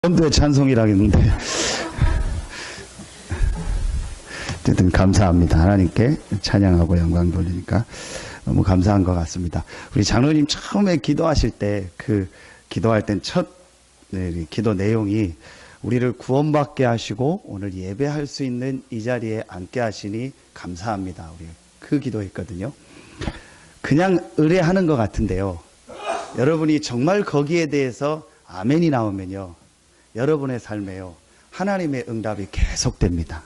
엄두의 찬송이라겠는데. 어쨌든 감사합니다. 하나님께 찬양하고 영광 돌리니까 너무 감사한 것 같습니다. 우리 장로님 처음에 기도하실 때 기도할 땐 첫 기도 내용이 우리를 구원받게 하시고 오늘 예배할 수 있는 이 자리에 앉게 하시니 감사합니다. 우리 그 기도했거든요. 그냥 의뢰하는 것 같은데요. 여러분이 정말 거기에 대해서 아멘이 나오면요. 여러분의 삶에요. 하나님의 응답이 계속됩니다.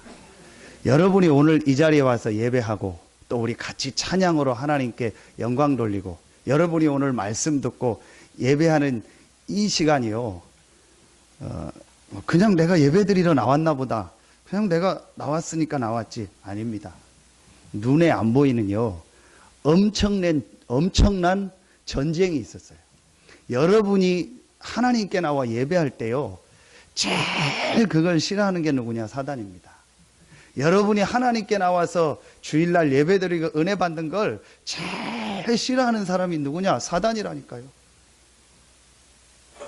여러분이 오늘 이 자리에 와서 예배하고 또 우리 같이 찬양으로 하나님께 영광 돌리고 여러분이 오늘 말씀 듣고 예배하는 이 시간이요. 그냥 내가 예배 드리러 나왔나 보다. 그냥 내가 나왔으니까 나왔지. 아닙니다. 눈에 안 보이는요. 엄청난 전쟁이 있었어요. 여러분이 하나님께 나와 예배할 때요. 제일 그걸 싫어하는 게 누구냐? 사단입니다. 여러분이 하나님께 나와서 주일날 예배드리고 은혜 받는 걸 제일 싫어하는 사람이 누구냐? 사단이라니까요.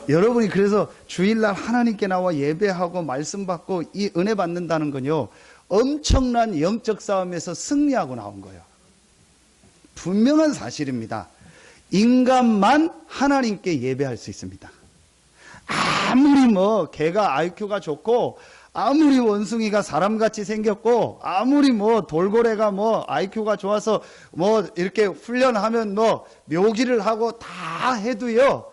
여러분이 그래서 주일날 하나님께 나와 예배하고 말씀 받고 이 은혜 받는다는 건요. 엄청난 영적 싸움에서 승리하고 나온 거예요. 분명한 사실입니다. 인간만 하나님께 예배할 수 있습니다. 아무리 개가 IQ가 좋고 아무리 원숭이가 사람같이 생겼고 아무리 돌고래가 IQ가 좋아서 이렇게 훈련하면 묘기를 하고 다 해도요.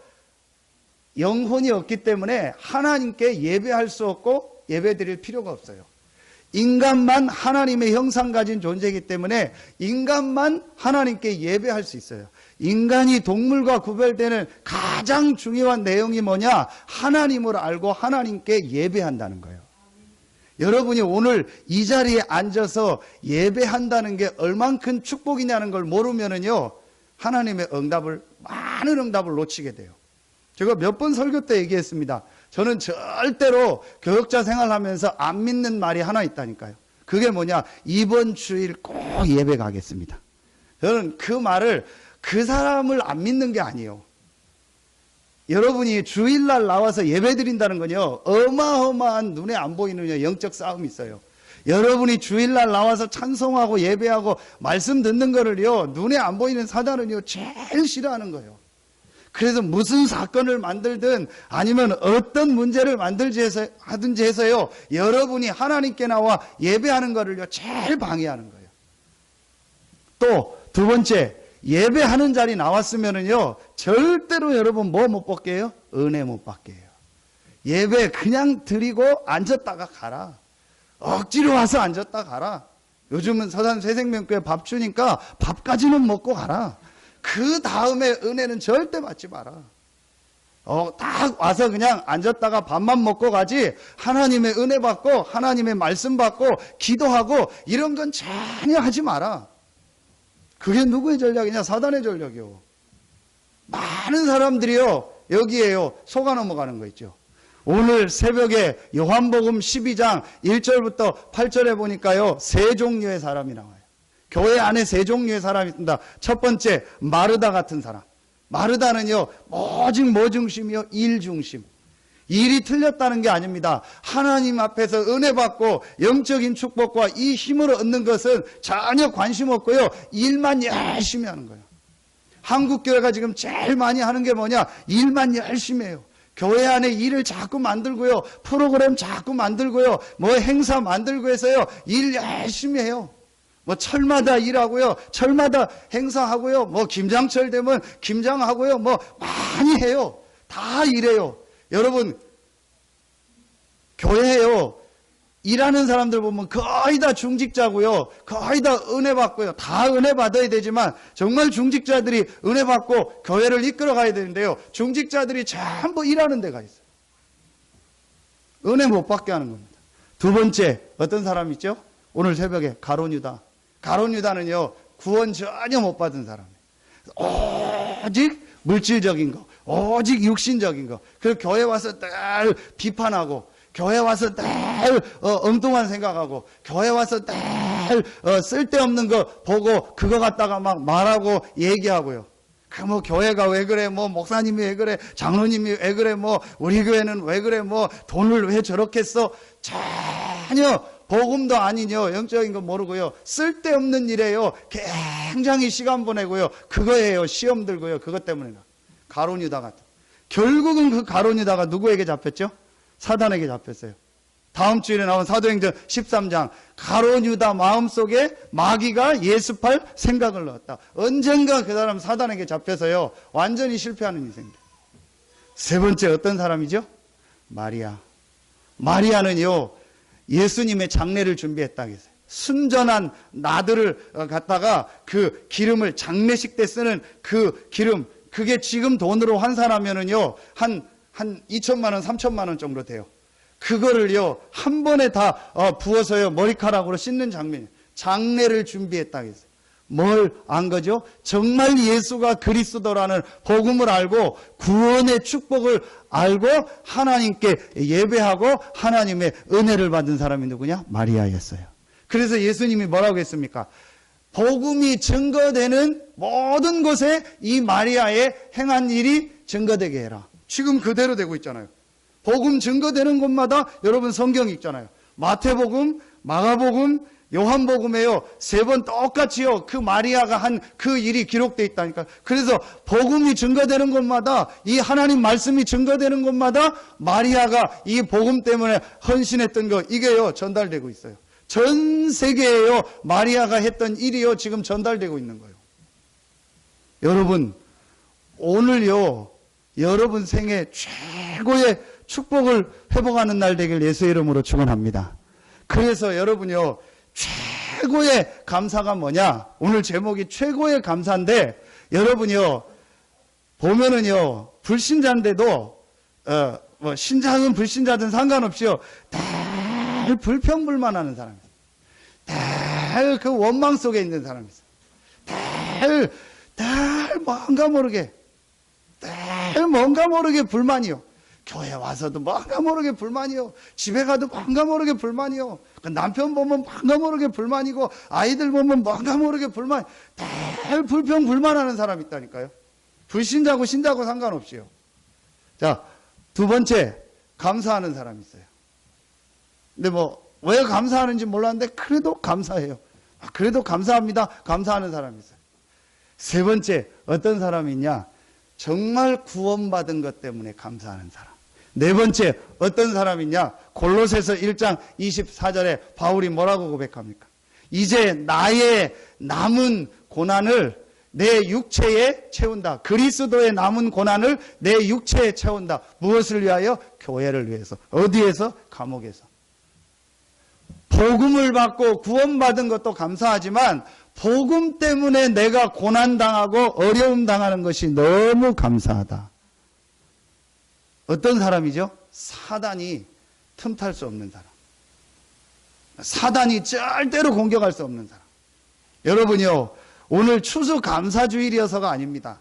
영혼이 없기 때문에 하나님께 예배할 수 없고 예배드릴 필요가 없어요. 인간만 하나님의 형상 가진 존재이기 때문에 인간만 하나님께 예배할 수 있어요. 인간이 동물과 구별되는 가장 중요한 내용이 뭐냐? 하나님을 알고 하나님께 예배한다는 거예요. 여러분이 오늘 이 자리에 앉아서 예배한다는 게 얼만큼 축복이냐는 걸 모르면은요, 하나님의 많은 응답을 놓치게 돼요. 제가 몇 번 설교 때 얘기했습니다. 저는 절대로 교역자 생활하면서 안 믿는 말이 하나 있다니까요. 그게 뭐냐? 이번 주일 꼭 예배 가겠습니다. 저는 그 말을 그 사람을 안 믿는 게 아니에요. 여러분이 주일날 나와서 예배 드린다는 건요. 어마어마한 눈에 안 보이는 영적 싸움이 있어요. 여러분이 주일날 나와서 찬송하고 예배하고 말씀 듣는 거를요. 눈에 안 보이는 사단은요. 제일 싫어하는 거예요. 그래서 무슨 사건을 만들든 아니면 어떤 문제를 하든지 해서요. 여러분이 하나님께 나와 예배하는 거를요. 제일 방해하는 거예요. 또 두 번째, 예배하는 자리 나왔으면은요. 절대로 여러분 못 받게 해요? 은혜 못 받게 해요. 예배 그냥 드리고 앉았다가 가라. 억지로 와서 앉았다 가라. 요즘은 서산 새생명교회 밥 주니까 밥까지는 먹고 가라. 그 다음에 은혜는 절대 받지 마라. 딱 와서 그냥 앉았다가 밥만 먹고 가지 하나님의 은혜 받고 하나님의 말씀 받고 기도하고 이런 건 전혀 하지 마라. 그게 누구의 전략이냐? 사단의 전략이요. 많은 사람들이요. 여기에요. 속아 넘어가는 거 있죠. 오늘 새벽에 요한복음 12장 1절부터 8절에 보니까요. 세 종류의 사람이 나와요. 교회 안에 세 종류의 사람이 있습니다. 첫 번째, 마르다 같은 사람. 마르다는요, 오직 뭐 중심이요? 일 중심. 일이 틀렸다는 게 아닙니다. 하나님 앞에서 은혜 받고 영적인 축복과 이 힘을 얻는 것은 전혀 관심 없고요. 일만 열심히 하는 거예요. 한국교회가 지금 제일 많이 하는 게 뭐냐? 일만 열심히 해요. 교회 안에 일을 자꾸 만들고요. 프로그램 자꾸 만들고요. 행사 만들고 해서요. 일 열심히 해요. 철마다 일하고요. 철마다 행사하고요. 김장철 되면 김장하고요. 많이 해요. 다 일해요. 여러분, 교회에요. 일하는 사람들 보면 거의 다 중직자고요. 거의 다 은혜 받고요. 다 은혜 받아야 되지만 정말 중직자들이 은혜 받고 교회를 이끌어 가야 되는데요. 중직자들이 전부 일하는 데가 있어요. 은혜 못 받게 하는 겁니다. 두 번째, 어떤 사람 있죠? 오늘 새벽에 가룟유다. 가룟유다는요, 구원 전혀 못 받은 사람이에요. 오직 물질적인 거, 오직 육신적인 거. 그래서 교회 와서 늘 비판하고, 교회 와서 늘 엉뚱한 생각하고, 교회 와서 늘 쓸데없는 거 보고 그거 갖다가 막 말하고 얘기하고요. 그 뭐 교회가 왜 그래, 뭐 목사님이 왜 그래, 장로님이 왜 그래, 뭐 우리 교회는 왜 그래, 뭐 돈을 왜 저렇게 써. 전혀 복음도 아니뇨. 영적인 거 모르고요. 쓸데없는 일에요. 굉장히 시간 보내고요. 그거예요. 시험 들고요. 그것 때문에. 가룟 유다가. 결국은 그 가룟 유다가 누구에게 잡혔죠? 사단에게 잡혔어요. 다음 주일에 나온 사도행전 13장. 가룟 유다 마음속에 마귀가 예습할 생각을 넣었다. 언젠가 그 사람 사단에게 잡혀서요. 완전히 실패하는 인생입니다. 세 번째 어떤 사람이죠? 마리아. 마리아는요. 예수님의 장례를 준비했다 했어요. 순전한 나들을 갖다가 그 기름을 장례식 때 쓰는 그 기름, 그게 지금 돈으로 환산하면은요, 한 2천만 원, 3천만 원 정도 돼요. 그거를요, 한 번에 다 부어서요, 머리카락으로 씻는 장면. 장례를 준비했다 했어요. 뭘 안 거죠? 정말 예수가 그리스도라는 복음을 알고 구원의 축복을 알고 하나님께 예배하고 하나님의 은혜를 받은 사람이 누구냐? 마리아였어요. 그래서 예수님이 뭐라고 했습니까? 복음이 증거되는 모든 곳에 이 마리아의 행한 일이 증거되게 해라. 지금 그대로 되고 있잖아요. 복음 증거되는 곳마다 여러분 성경 있잖아요. 마태복음, 마가복음, 요한복음에요. 세 번 똑같이요. 그 마리아가 한 그 일이 기록되어 있다니까. 그래서 복음이 증거되는 곳마다, 이 하나님 말씀이 증거되는 곳마다 마리아가 이 복음 때문에 헌신했던 거, 이게요 전달되고 있어요. 전 세계에요 마리아가 했던 일이요 지금 전달되고 있는 거예요. 여러분, 오늘요 여러분 생애 최고의 축복을 회복하는 날 되길 예수의 이름으로 축원합니다. 그래서 여러분요, 최고의 감사가 뭐냐? 오늘 제목이 최고의 감사인데, 여러분요, 보면은요, 불신자인데도, 뭐, 신자든 불신자든 상관없이요, 늘 불평불만하는 사람이에요. 늘 그 원망 속에 있는 사람이에요. 늘 뭔가 모르게 불만이요. 교회 와서도 뭔가 모르게 불만이요. 집에 가도 뭔가 모르게 불만이요. 남편 보면 뭔가 모르게 불만이고, 아이들 보면 뭔가 모르게 불만, 늘 불평불만하는 사람이 있다니까요. 불신자고 신자고 상관없이요. 자, 두 번째, 감사하는 사람이 있어요. 근데 뭐 왜 감사하는지 몰랐는데 그래도 감사해요. 그래도 감사합니다. 감사하는 사람이 있어요. 세 번째, 어떤 사람이 있냐? 정말 구원받은 것 때문에 감사하는 사람. 네 번째, 어떤 사람이냐? 골로새서 1장 24절에 바울이 뭐라고 고백합니까? 이제 나의 남은 고난을 내 육체에 채운다. 그리스도의 남은 고난을 내 육체에 채운다. 무엇을 위하여? 교회를 위해서. 어디에서? 감옥에서. 복음을 받고 구원받은 것도 감사하지만 복음 때문에 내가 고난당하고 어려움 당하는 것이 너무 감사하다. 어떤 사람이죠? 사단이 틈탈 수 없는 사람. 사단이 절대로 공격할 수 없는 사람. 여러분요, 오늘 추수감사주일이어서가 아닙니다.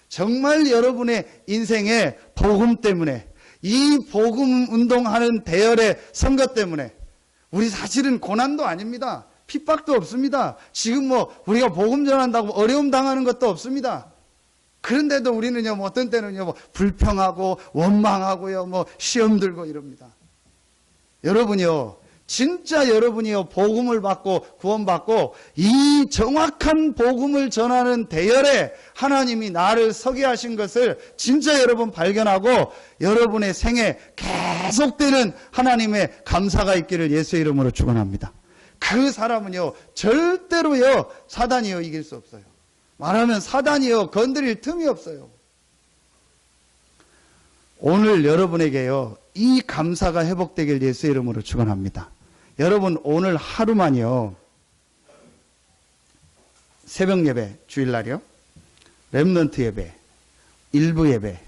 정말 여러분의 인생에 복음 때문에, 이 복음 운동하는 대열의 선거 때문에, 우리 사실은 고난도 아닙니다. 핍박도 없습니다. 지금 뭐 우리가 복음 전한다고 어려움 당하는 것도 없습니다. 그런데도 우리는요, 뭐 어떤 때는요, 뭐 불평하고 원망하고요, 뭐 시험 들고 이럽니다. 여러분이요, 진짜 여러분이요, 복음을 받고 구원받고 이 정확한 복음을 전하는 대열에 하나님이 나를 서게 하신 것을 진짜 여러분 발견하고 여러분의 생에 계속되는 하나님의 감사가 있기를 예수의 이름으로 축원합니다. 그 사람은요, 절대로요, 사단이요, 이길 수 없어요. 말하면 사단이요, 건드릴 틈이 없어요. 오늘 여러분에게요, 이 감사가 회복되길 예수의 이름으로 축원합니다. 여러분, 오늘 하루만요, 새벽 예배, 주일날이요, 렘넌트 예배, 일부 예배,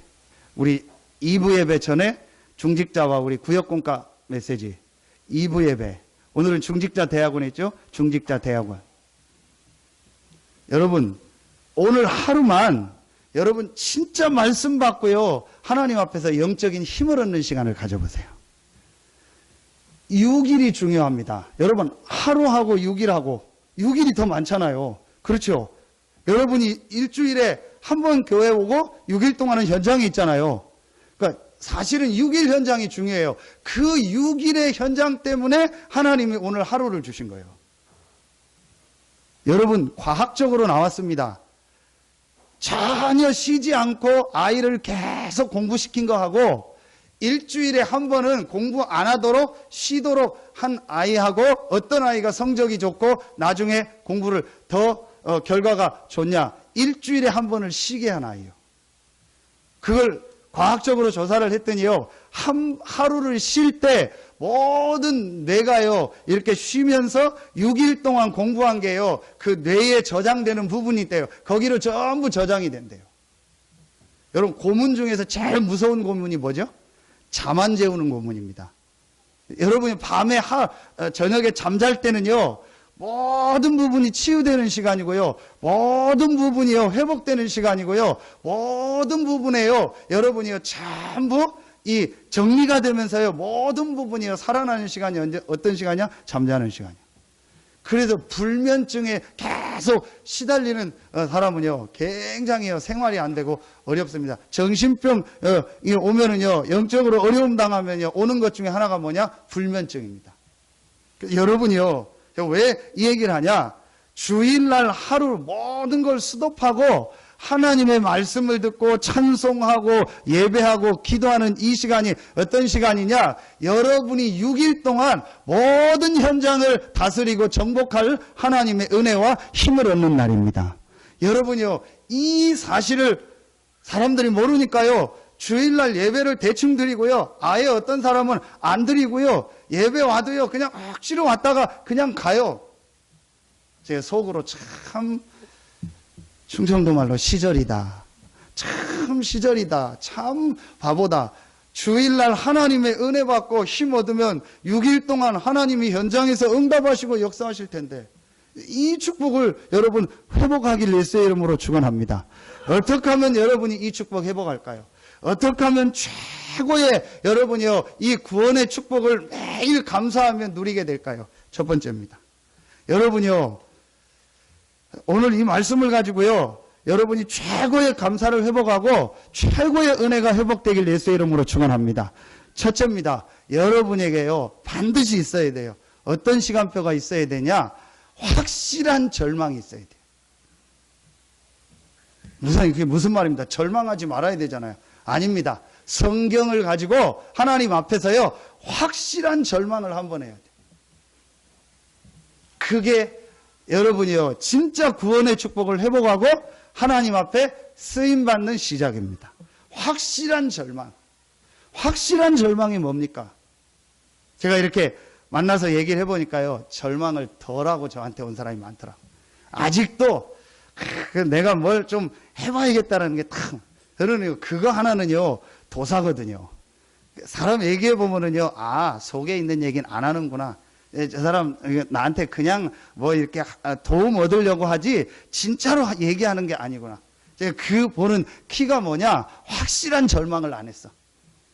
우리 2부 예배 전에 중직자와 우리 구역공과 메시지, 2부 예배, 오늘은 중직자 대학원 있죠? 중직자 대학원. 여러분, 오늘 하루만 여러분 진짜 말씀 받고요, 하나님 앞에서 영적인 힘을 얻는 시간을 가져보세요. 6일이 중요합니다. 여러분, 하루하고 6일하고 6일이 더 많잖아요. 그렇죠? 여러분이 일주일에 한 번 교회 오고 6일 동안은 현장에 있잖아요. 그러니까 사실은 6일 현장이 중요해요. 그 6일의 현장 때문에 하나님이 오늘 하루를 주신 거예요. 여러분, 과학적으로 나왔습니다. 전혀 쉬지 않고 아이를 계속 공부시킨 거하고 일주일에 한 번은 공부 안 하도록 쉬도록 한 아이하고 어떤 아이가 성적이 좋고 나중에 공부를 더 결과가 좋냐. 일주일에 한 번을 쉬게 한 아이요. 그걸 과학적으로 조사를 했더니요. 하루를 쉴 때 모든 뇌가요. 이렇게 쉬면서 6일 동안 공부한 게요. 그 뇌에 저장되는 부분이 있대요. 거기로 전부 저장이 된대요. 여러분, 고문 중에서 제일 무서운 고문이 뭐죠? 잠 안 재우는 고문입니다. 여러분이 밤에 저녁에 잠잘 때는요. 모든 부분이 치유되는 시간이고요. 모든 부분이요. 회복되는 시간이고요. 모든 부분에요. 여러분이요. 전부 이 정리가 되면서요. 모든 부분이요. 살아나는 시간이 어떤 시간이야? 잠자는 시간이야. 그래서 불면증에 계속 시달리는 사람은요. 굉장히 생활이 안 되고 어렵습니다. 정신병 오면은요. 영적으로 어려움 당하면요. 오는 것 중에 하나가 뭐냐? 불면증입니다. 여러분이요. 왜 이 얘기를 하냐? 주일날 하루 모든 걸 스톱하고 하나님의 말씀을 듣고 찬송하고 예배하고 기도하는 이 시간이 어떤 시간이냐? 여러분이 6일 동안 모든 현장을 다스리고 정복할 하나님의 은혜와 힘을 얻는 날입니다. 여러분이요, 이 사실을 사람들이 모르니까요. 주일날 예배를 대충 드리고요. 아예 어떤 사람은 안 드리고요. 예배 와도요. 그냥 억지로 왔다가 그냥 가요. 제 속으로 참 충청도 말로 시절이다. 참 시절이다. 참 바보다. 주일날 하나님의 은혜 받고 힘 얻으면 6일 동안 하나님이 현장에서 응답하시고 역사하실 텐데 이 축복을 여러분 회복하길 예수의 이름으로 축원합니다. 어떻게 하면 여러분이 이 축복 회복할까요? 어떻게 하면 최고의 여러분이요 이 구원의 축복을 매일 감사하며 누리게 될까요? 첫 번째입니다. 여러분이요 오늘 이 말씀을 가지고요 여러분이 최고의 감사를 회복하고 최고의 은혜가 회복되길 예수의 이름으로 축원합니다. 첫째입니다. 여러분에게요 반드시 있어야 돼요. 어떤 시간표가 있어야 되냐? 확실한 절망이 있어야 돼요. 그게 무슨 말입니다. 절망하지 말아야 되잖아요. 아닙니다. 성경을 가지고 하나님 앞에서요 확실한 절망을 한번 해야 돼요. 그게 여러분이요 진짜 구원의 축복을 회복하고 하나님 앞에 쓰임받는 시작입니다. 확실한 절망. 확실한 절망이 뭡니까? 제가 이렇게 만나서 얘기를 해보니까요 절망을 덜하고 저한테 온 사람이 많더라고요. 아직도 내가 뭘 좀 해봐야겠다는 게 딱 저는 그거 하나는요 도사거든요. 사람 얘기해 보면은요 아 속에 있는 얘기는 안 하는구나. 저 사람 나한테 그냥 뭐 이렇게 도움 얻으려고 하지 진짜로 얘기하는 게 아니구나. 제가 그 보는 키가 뭐냐? 확실한 절망을 안 했어.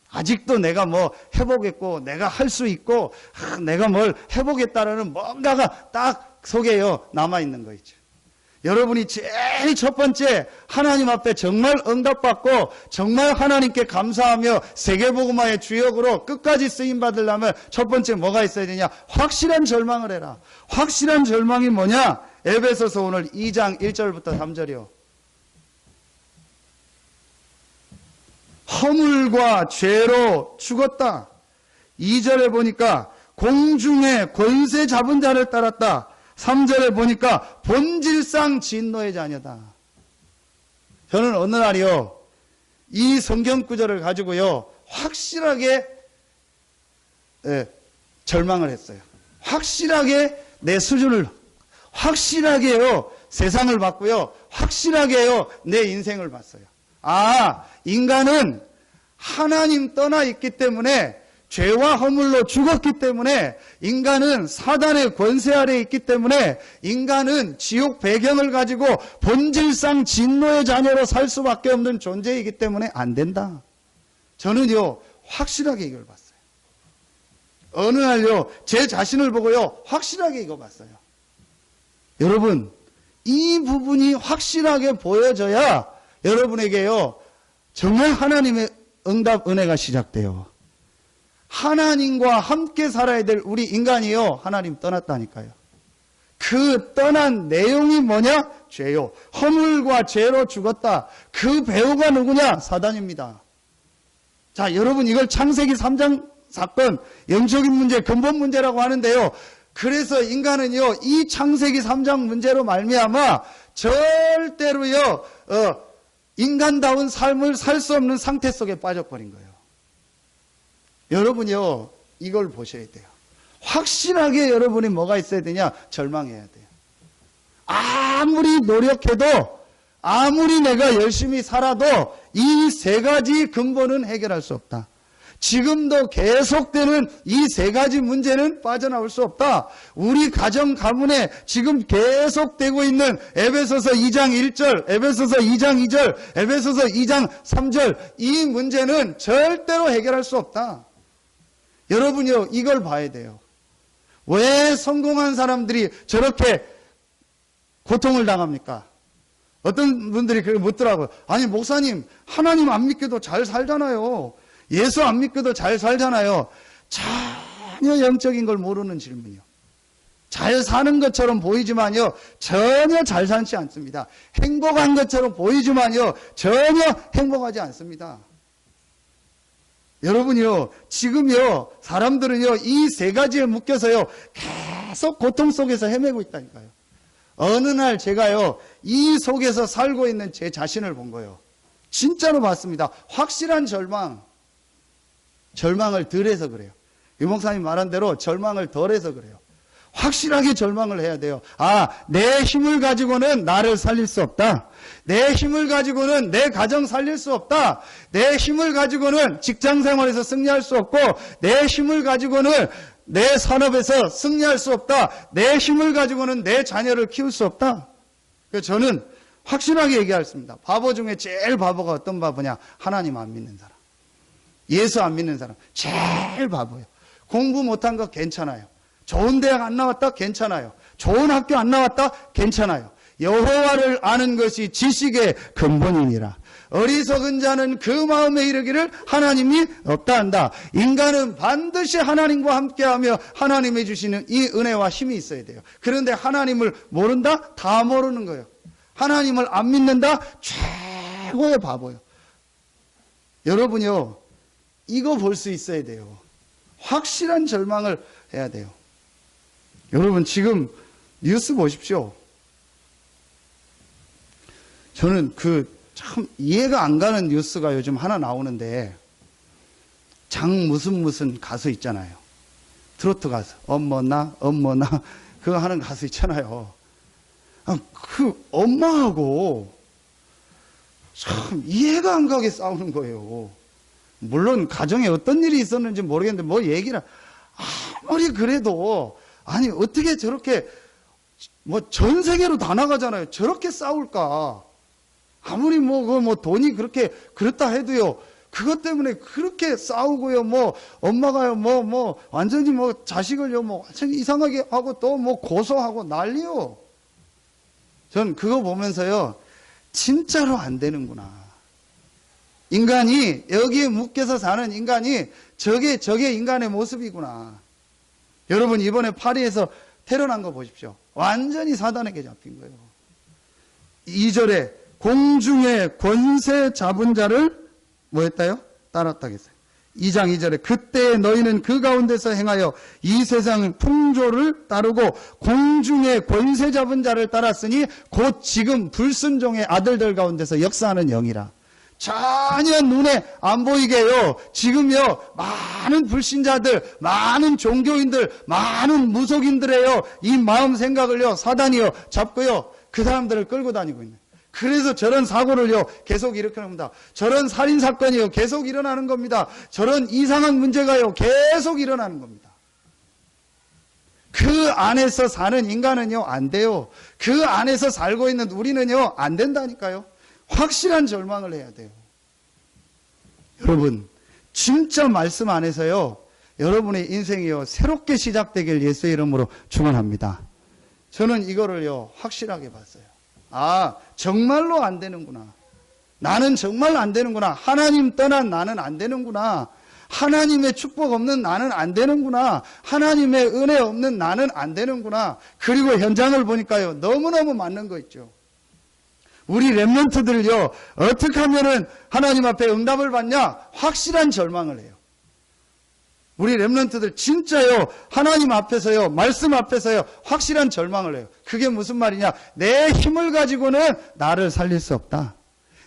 아직도 내가 뭐 해보겠고 내가 할 수 있고 내가 뭘 해보겠다라는 뭔가가 딱 속에요 남아있는 거 있죠. 여러분이 제일 첫 번째 하나님 앞에 정말 응답받고 정말 하나님께 감사하며 세계복음화의 주역으로 끝까지 쓰임받으려면 첫 번째 뭐가 있어야 되냐? 확실한 절망을 해라. 확실한 절망이 뭐냐? 에베소서 오늘 2장 1절부터 3절이요. 허물과 죄로 죽었다. 2절에 보니까 공중에 권세 잡은 자를 따랐다. 3절에 보니까 본질상 진노의 자녀다. 저는 어느 날이요 이 성경 구절을 가지고요 확실하게 절망을 했어요. 확실하게 내 수준을 확실하게요 세상을 봤고요 확실하게요 내 인생을 봤어요. 아 인간은 하나님 떠나 있기 때문에 죄와 허물로 죽었기 때문에 인간은 사단의 권세 아래에 있기 때문에 인간은 지옥 배경을 가지고 본질상 진노의 자녀로 살 수밖에 없는 존재이기 때문에 안 된다. 저는요 확실하게 이걸 봤어요. 어느 날요 제 자신을 보고요 확실하게 이거 봤어요. 여러분 이 부분이 확실하게 보여져야 여러분에게요, 정말 하나님의 응답 은혜가 시작돼요. 하나님과 함께 살아야 될 우리 인간이요, 하나님 떠났다니까요. 그 떠난 내용이 뭐냐? 죄요. 허물과 죄로 죽었다. 그 배우가 누구냐? 사단입니다. 자, 여러분, 이걸 창세기 3장 사건, 영적인 문제, 근본 문제라고 하는데요. 그래서 인간은요, 이 창세기 3장 문제로 말미암아 절대로요, 인간다운 삶을 살 수 없는 상태 속에 빠져버린 거예요. 여러분요, 이걸 보셔야 돼요. 확실하게 여러분이 뭐가 있어야 되냐? 절망해야 돼요. 아무리 노력해도, 아무리 내가 열심히 살아도 이 세 가지 근본은 해결할 수 없다. 지금도 계속되는 이 세 가지 문제는 빠져나올 수 없다. 우리 가정 가문에 지금 계속되고 있는 에베소서 2장 1절, 에베소서 2장 2절, 에베소서 2장 3절, 이 문제는 절대로 해결할 수 없다. 여러분이요, 이걸 봐야 돼요. 왜 성공한 사람들이 저렇게 고통을 당합니까? 어떤 분들이 그렇게 묻더라고요. 아니, 목사님, 하나님 안 믿겨도 잘 살잖아요. 예수 안 믿겨도 잘 살잖아요. 전혀 영적인 걸 모르는 질문이요. 잘 사는 것처럼 보이지만요, 전혀 잘 살지 않습니다. 행복한 것처럼 보이지만요, 전혀 행복하지 않습니다. 여러분이요, 지금요, 사람들은요, 이 세 가지에 묶여서요, 계속 고통 속에서 헤매고 있다니까요. 어느 날 제가요, 이 속에서 살고 있는 제 자신을 본 거예요. 진짜로 봤습니다. 확실한 절망을 덜 해서 그래요. 유 목사님 말한 대로 절망을 덜 해서 그래요. 확실하게 절망을 해야 돼요. 아, 내 힘을 가지고는 나를 살릴 수 없다. 내 힘을 가지고는 내 가정 살릴 수 없다. 내 힘을 가지고는 직장 생활에서 승리할 수 없고, 내 힘을 가지고는 내 산업에서 승리할 수 없다. 내 힘을 가지고는 내 자녀를 키울 수 없다. 그래서 저는 확실하게 얘기하겠습니다. 바보 중에 제일 바보가 어떤 바보냐? 하나님 안 믿는 사람. 예수 안 믿는 사람. 제일 바보예요. 공부 못한 거 괜찮아요. 좋은 대학 안 나왔다? 괜찮아요. 좋은 학교 안 나왔다? 괜찮아요. 여호와를 아는 것이 지식의 근본이니라. 어리석은 자는 그 마음에 이르기를 하나님이 없다 한다. 인간은 반드시 하나님과 함께하며 하나님이 주시는 이 은혜와 힘이 있어야 돼요. 그런데 하나님을 모른다? 다 모르는 거예요. 하나님을 안 믿는다? 최고의 바보예요. 여러분요, 이거 볼 수 있어야 돼요. 확실한 절망을 해야 돼요. 여러분, 지금 뉴스 보십시오. 저는 참 이해가 안 가는 뉴스가 요즘 하나 나오는데, 무슨 가수 있잖아요. 트로트 가수. 엄머나 그거 하는 가수 있잖아요. 그 엄마하고 참 이해가 안 가게 싸우는 거예요. 물론 가정에 어떤 일이 있었는지 모르겠는데 뭐 얘기를 아무리 그래도, 아니 어떻게 저렇게 전 세계로 다 나가잖아요. 저렇게 싸울까? 아무리 돈이 그렇다 해도요, 그것 때문에 그렇게 싸우고요, 엄마가요, 완전히 자식을요, 완전히 이상하게 하고 또 고소하고 난리요. 전 그거 보면서요, 진짜로 안 되는구나. 인간이, 여기에 묶여서 사는 인간이 저게 인간의 모습이구나. 여러분, 이번에 파리에서 테러 난 거 보십시오. 완전히 사단에게 잡힌 거예요. 2절에 공중의 권세 잡은 자를 뭐 했다요? 따랐다 했어요. 2장 2절에 그때 너희는 그 가운데서 행하여 이 세상 풍조를 따르고 공중의 권세 잡은 자를 따랐으니 곧 지금 불순종의 아들들 가운데서 역사하는 영이라. 전혀 눈에 안 보이게요, 지금요, 많은 불신자들, 많은 종교인들, 많은 무속인들의요, 이 마음 생각을요, 사단이요, 잡고요, 그 사람들을 끌고 다니고 있는. 그래서 저런 사고를요, 계속 일으키는 겁니다. 저런 살인사건이요, 계속 일어나는 겁니다. 저런 이상한 문제가요, 계속 일어나는 겁니다. 그 안에서 사는 인간은요, 안 돼요. 그 안에서 살고 있는 우리는요, 안 된다니까요. 확실한 절망을 해야 돼요. 여러분, 진짜 말씀 안에서요, 여러분의 인생이요, 새롭게 시작되길 예수의 이름으로 축원합니다. 저는 이거를요, 확실하게 봤어요. 아, 정말로 안 되는구나. 나는 정말 안 되는구나. 하나님 떠난 나는 안 되는구나. 하나님의 축복 없는 나는 안 되는구나. 하나님의 은혜 없는 나는 안 되는구나. 그리고 현장을 보니까요, 너무너무 맞는 거 있죠. 우리 렘넌트들요, 어떻게 하면은 하나님 앞에 응답을 받냐? 확실한 절망을 해요. 우리 렘넌트들 진짜요, 하나님 앞에서요, 말씀 앞에서요, 확실한 절망을 해요. 그게 무슨 말이냐? 내 힘을 가지고는 나를 살릴 수 없다.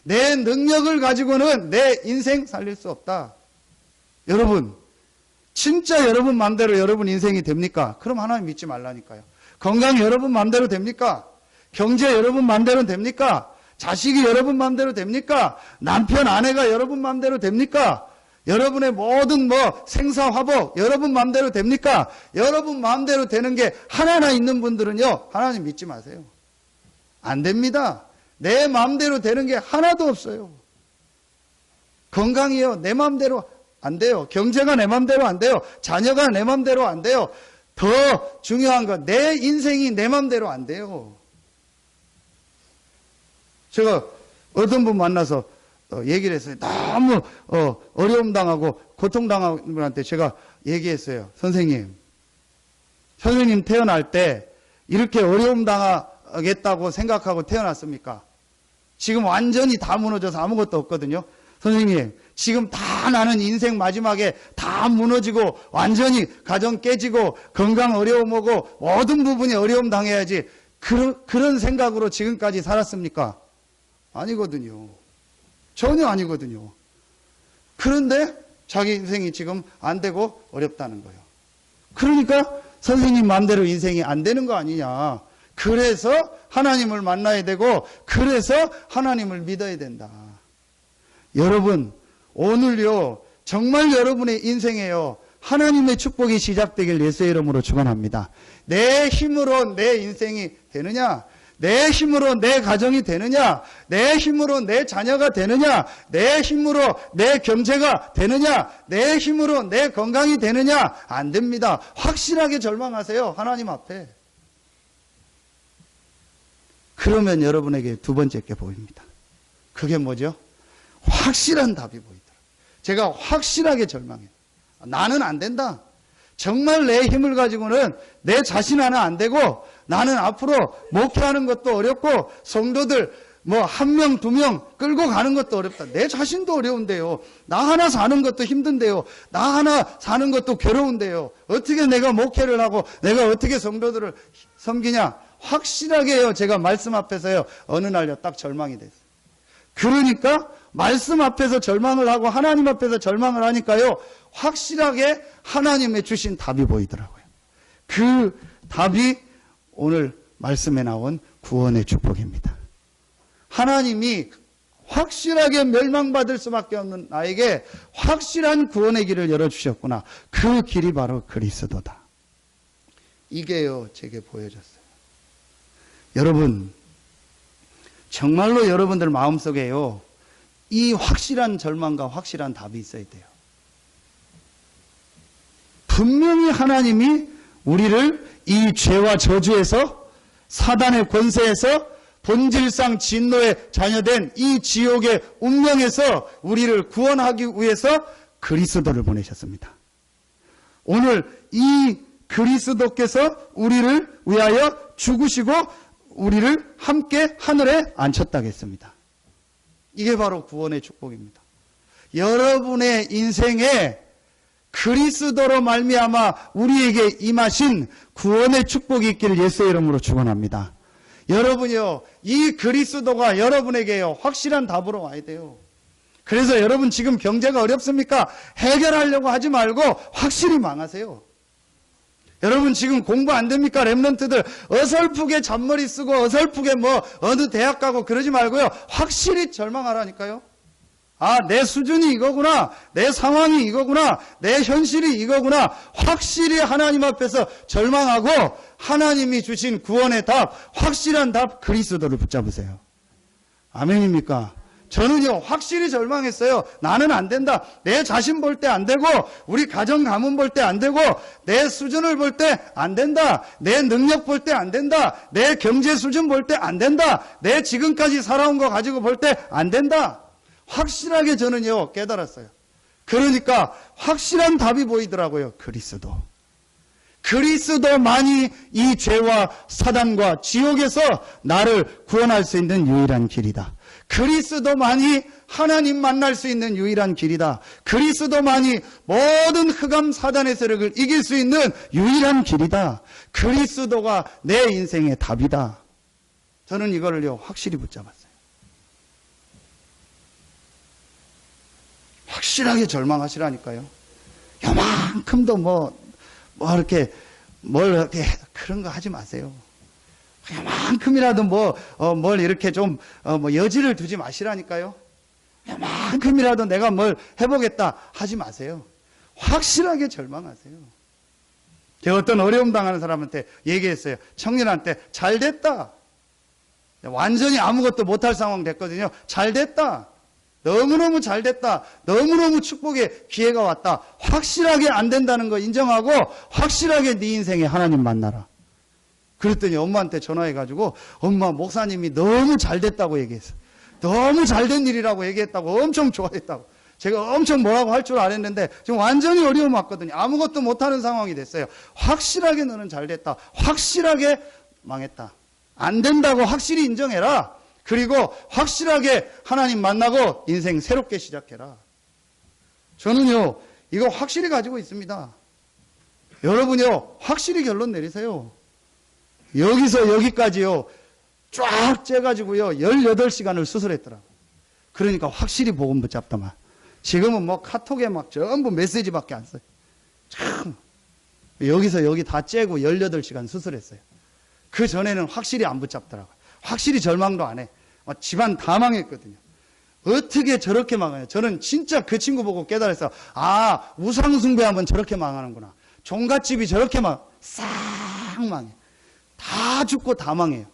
내 능력을 가지고는 내 인생 살릴 수 없다. 여러분, 진짜 여러분 마음대로 여러분 인생이 됩니까? 그럼 하나님 믿지 말라니까요. 건강 여러분 마음대로 됩니까? 경제 여러분 마음대로 됩니까? 자식이 여러분 마음대로 됩니까? 남편, 아내가 여러분 마음대로 됩니까? 여러분의 모든 생사화복 여러분 마음대로 됩니까? 여러분 마음대로 되는 게 하나나 있는 분들은요, 하나님 믿지 마세요. 안 됩니다. 내 마음대로 되는 게 하나도 없어요. 건강이요, 내 마음대로 안 돼요. 경제가 내 마음대로 안 돼요. 자녀가 내 마음대로 안 돼요. 더 중요한 건 내 인생이 내 마음대로 안 돼요. 제가 어떤 분 만나서 얘기를 했어요. 너무 어려움 당하고 고통 당하는 분한테 제가 얘기했어요. 선생님 태어날 때 이렇게 어려움 당하겠다고 생각하고 태어났습니까? 지금 완전히 다 무너져서 아무것도 없거든요. 선생님, 지금 다 나는 인생 마지막에 다 무너지고 완전히 가정 깨지고 건강 어려움 오고 모든 부분이 어려움 당해야지 그런 생각으로 지금까지 살았습니까? 아니거든요. 전혀 아니거든요. 그런데 자기 인생이 지금 안 되고 어렵다는 거예요. 그러니까 선생님 마음대로 인생이 안 되는 거 아니냐. 그래서 하나님을 만나야 되고 그래서 하나님을 믿어야 된다. 여러분, 오늘요, 정말 여러분의 인생에요, 하나님의 축복이 시작되길 예수의 이름으로 축원합니다. 내 힘으로 내 인생이 되느냐? 내 힘으로 내 가정이 되느냐? 내 힘으로 내 자녀가 되느냐? 내 힘으로 내 경제가 되느냐? 내 힘으로 내 건강이 되느냐? 안 됩니다. 확실하게 절망하세요. 하나님 앞에. 그러면 여러분에게 두 번째 게 보입니다. 그게 뭐죠? 확실한 답이 보이더라고요. 제가 확실하게 절망해요. 나는 안 된다. 정말 내 힘을 가지고는 내 자신 하나 안 되고 나는 앞으로 목회하는 것도 어렵고 성도들 한 명, 두 명 끌고 가는 것도 어렵다. 내 자신도 어려운데요. 나 하나 사는 것도 힘든데요. 나 하나 사는 것도 괴로운데요. 어떻게 내가 목회를 하고 내가 어떻게 성도들을 섬기냐. 확실하게요. 제가 말씀 앞에서요. 어느 날요 딱 절망이 됐어요. 그러니까 말씀 앞에서 절망을 하고 하나님 앞에서 절망을 하니까요. 확실하게 하나님의 주신 답이 보이더라고요. 그 답이 오늘 말씀에 나온 구원의 축복입니다. 하나님이 확실하게 멸망받을 수밖에 없는 나에게 확실한 구원의 길을 열어주셨구나. 그 길이 바로 그리스도다. 이게요, 제게 보여졌어요. 여러분, 정말로 여러분들 마음속에요, 이 확실한 절망과 확실한 답이 있어야 돼요. 분명히 하나님이 우리를 이 죄와 저주에서, 사단의 권세에서, 본질상 진노의 자녀된 이 지옥의 운명에서 우리를 구원하기 위해서 그리스도를 보내셨습니다. 오늘 이 그리스도께서 우리를 위하여 죽으시고 우리를 함께 하늘에 앉혔다겠습니다. 이게 바로 구원의 축복입니다. 여러분의 인생에 그리스도로 말미암아 우리에게 임하신 구원의 축복이 있기를 예수의 이름으로 축원합니다. 여러분이요, 이 그리스도가 여러분에게요 확실한 답으로 와야 돼요. 그래서 여러분 지금 경제가 어렵습니까? 해결하려고 하지 말고 확실히 망하세요. 여러분 지금 공부 안 됩니까? 렘넌트들 어설프게 잔머리 쓰고 어설프게 어느 대학 가고 그러지 말고요. 확실히 절망하라니까요. 아, 내 수준이 이거구나. 내 상황이 이거구나. 내 현실이 이거구나. 확실히 하나님 앞에서 절망하고 하나님이 주신 구원의 답, 확실한 답 그리스도를 붙잡으세요. 아멘입니까? 저는요, 확실히 절망했어요. 나는 안 된다. 내 자신 볼 때 안 되고, 우리 가정 가문 볼 때 안 되고, 내 수준을 볼 때 안 된다. 내 능력 볼 때 안 된다. 내 경제 수준 볼 때 안 된다. 내 지금까지 살아온 거 가지고 볼 때 안 된다. 확실하게 저는요, 깨달았어요. 그러니까 확실한 답이 보이더라고요. 그리스도. 그리스도만이 이 죄와 사단과 지옥에서 나를 구원할 수 있는 유일한 길이다. 그리스도만이 하나님 만날 수 있는 유일한 길이다. 그리스도만이 모든 흑암 사단의 세력을 이길 수 있는 유일한 길이다. 그리스도가 내 인생의 답이다. 저는 이거를요, 확실히 붙잡았어요. 확실하게 절망하시라니까요. 요만큼도 이렇게, 그런 거 하지 마세요. 요만큼이라도 뭘 이렇게 좀, 여지를 두지 마시라니까요. 요만큼이라도 내가 뭘 해보겠다 하지 마세요. 확실하게 절망하세요. 제가 어떤 어려움 당하는 사람한테 얘기했어요. 청년한테 잘 됐다. 완전히 아무것도 못할 상황 됐거든요. 잘 됐다. 너무너무 잘 됐다. 너무너무 축복의 기회가 왔다. 확실하게 안 된다는 거 인정하고 확실하게 네 인생에 하나님 만나라. 그랬더니 엄마한테 전화해가지고 엄마 목사님이 너무 잘 됐다고 얘기했어. 너무 잘된 일이라고 얘기했다고 엄청 좋아했다고. 제가 엄청 뭐라고 할 줄 알았는데 지금 완전히 어려움 왔거든요. 아무것도 못하는 상황이 됐어요. 확실하게 너는 잘 됐다. 확실하게 망했다. 안 된다고 확실히 인정해라. 그리고 확실하게 하나님 만나고 인생 새롭게 시작해라. 저는요, 이거 확실히 가지고 있습니다. 여러분요, 확실히 결론 내리세요. 여기서 여기까지요, 쫙 째가지고요, 18시간을 수술했더라고요. 그러니까 확실히 복음 붙잡더만. 지금은 카톡에 전부 메시지밖에 안 써요. 참. 여기서 여기 다 째고 18시간 수술했어요. 그 전에는 확실히 안 붙잡더라고요. 확실히 절망도 안 해. 집안 다 망했거든요. 어떻게 저렇게 망해요? 저는 진짜 그 친구 보고 깨달았어요. 아, 우상숭배하면 저렇게 망하는구나. 종갓집이 저렇게 싹 망해. 다 죽고 다 망해요.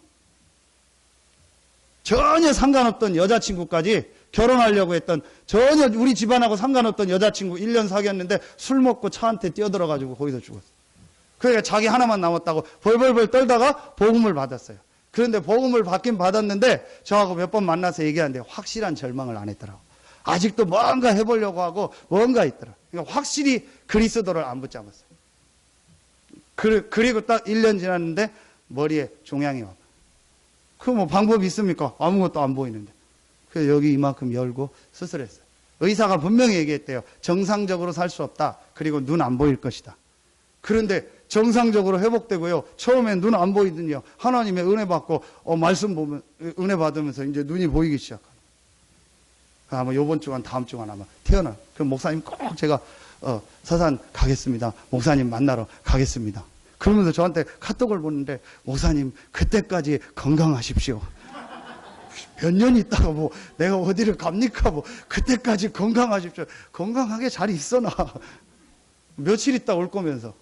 전혀 상관없던 여자친구까지 결혼하려고 했던 전혀 우리 집안하고 상관없던 여자친구 1년 사귀었는데 술 먹고 차 한 대 뛰어들어가지고 거기서 죽었어요. 그러니까 자기 하나만 남았다고 벌벌벌 떨다가 복음을 받았어요. 그런데 복음을 받긴 받았는데 저하고 몇 번 만나서 얘기하는데 확실한 절망을 안 했더라고. 아직도 뭔가 해보려고 하고 뭔가 있더라. 그러니까 확실히 그리스도를 안 붙잡았어요. 그리고 딱 1년 지났는데 머리에 종양이 와. 그 방법이 있습니까? 아무것도 안 보이는데. 그래서 여기 이만큼 열고 수술했어요. 의사가 분명히 얘기했대요. 정상적으로 살 수 없다. 그리고 눈 안 보일 것이다. 그런데 정상적으로 회복되고요. 처음엔 눈 안 보이더니요. 하나님의 은혜 받고 말씀 보면 은혜 받으면서 이제 눈이 보이기 시작합니다. 아마 이번 주간 다음 주간 아마 태어나. 그럼 목사님 꼭 제가 서산 가겠습니다. 목사님 만나러 가겠습니다. 그러면서 저한테 카톡을 보는데 목사님 그때까지 건강하십시오. 몇 년 있다가 내가 어디를 갑니까? 그때까지 건강하십시오. 건강하게 잘 있어 나. 며칠 있다 올 거면서.